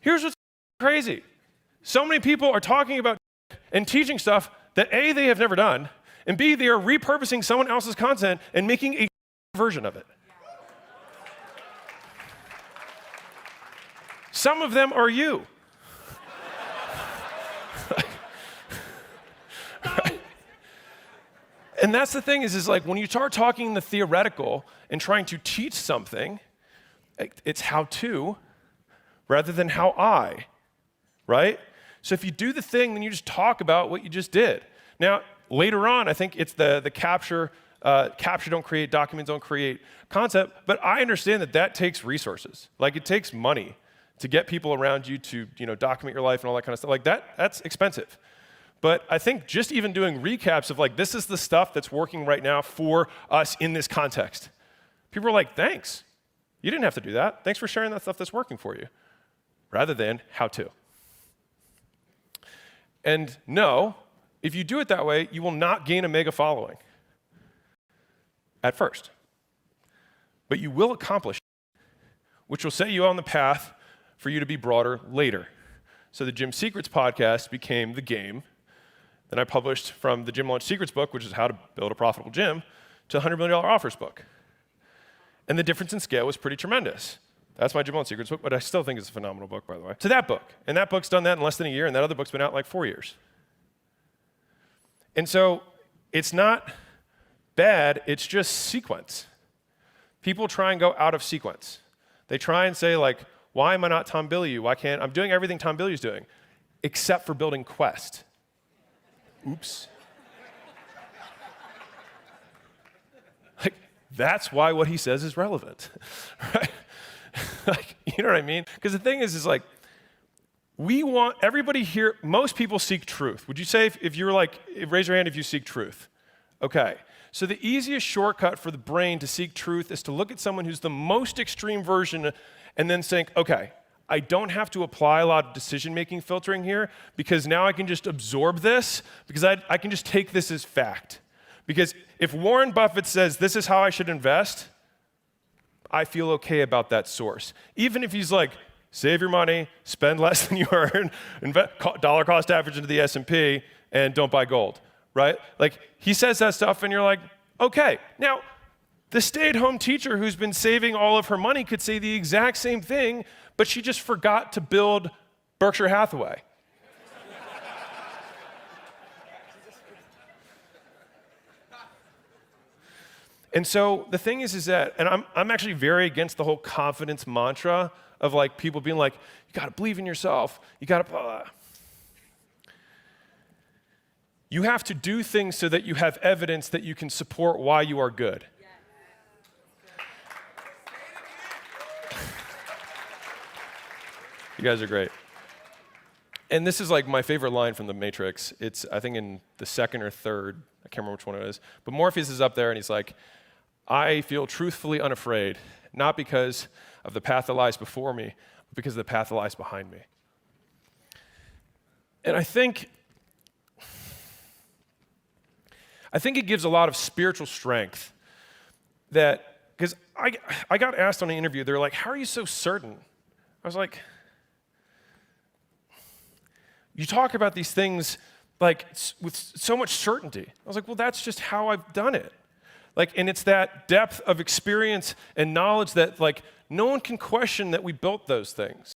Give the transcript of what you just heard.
Here's what's crazy. So many people are talking about and teaching stuff that A, they have never done, and B, they are repurposing someone else's content and making a version of it. Some of them are you. And that's the thing is like when you start talking the theoretical and trying to teach something, it's how to rather than how I, right? So if you do the thing, then you just talk about what you just did. Now, later on, I think it's the capture don't create, documents don't create concept, but I understand that that takes resources. Like it takes money to get people around you to document your life and all that kind of stuff. Like that's expensive. But I think just even doing recaps of like, this is the stuff that's working right now for us in this context. People are like, thanks. You didn't have to do that. Thanks for sharing that stuff that's working for you. Rather than how to. And no, if you do it that way, you will not gain a mega following at first. But you will accomplish it, which will set you on the path for you to be broader later. So the Gym Secrets podcast became the game. Then I published from the Gym Launch Secrets book, which is how to build a profitable gym, to the $100 million offers book. And the difference in scale was pretty tremendous. That's my Gym Launch Secrets book, but I still think it's a phenomenal book, by the way. To that book. And that book's done that in less than a year, and that other book's been out like 4 years. And so it's not bad, it's just sequence. People try and go out of sequence. They try and say like, why am I not Tom Bilyeu? Why can't I'm doing everything Tom Bilyeu's doing, except for building Quest. Oops. Like, that's why what he says is relevant, right? Like, you know what I mean? Because the thing is like, we want everybody here, most people seek truth. Would you say if you're like, raise your hand if you seek truth? Okay. So the easiest shortcut for the brain to seek truth is to look at someone who's the most extreme version and then think, okay, I don't have to apply a lot of decision-making filtering here because now I can just absorb this because I can just take this as fact. Because if Warren Buffett says this is how I should invest, I feel okay about that source. Even if he's like, save your money, spend less than you earn, dollar cost average into the S&P, and don't buy gold, right? Like, he says that stuff and you're like, okay. Now, the stay-at-home teacher who's been saving all of her money could say the exact same thing, but she just forgot to build Berkshire Hathaway. And so the thing is that, and I'm actually very against the whole confidence mantra of like people being like, you gotta believe in yourself, you gotta, You have to do things so that you have evidence that you can support why you are good. You guys are great. And this is like my favorite line from The Matrix. It's, I think, in the second or third, I can't remember which one it is, but Morpheus is up there and he's like, I feel truthfully unafraid, not because of the path that lies before me, but because of the path that lies behind me. And I think it gives a lot of spiritual strength that, because I got asked on an interview, they're like, how are you so certain? I was like, you talk about these things like with so much certainty. I was like, well, that's just how I've done it. Like, and it's that depth of experience and knowledge that like no one can question that we built those things.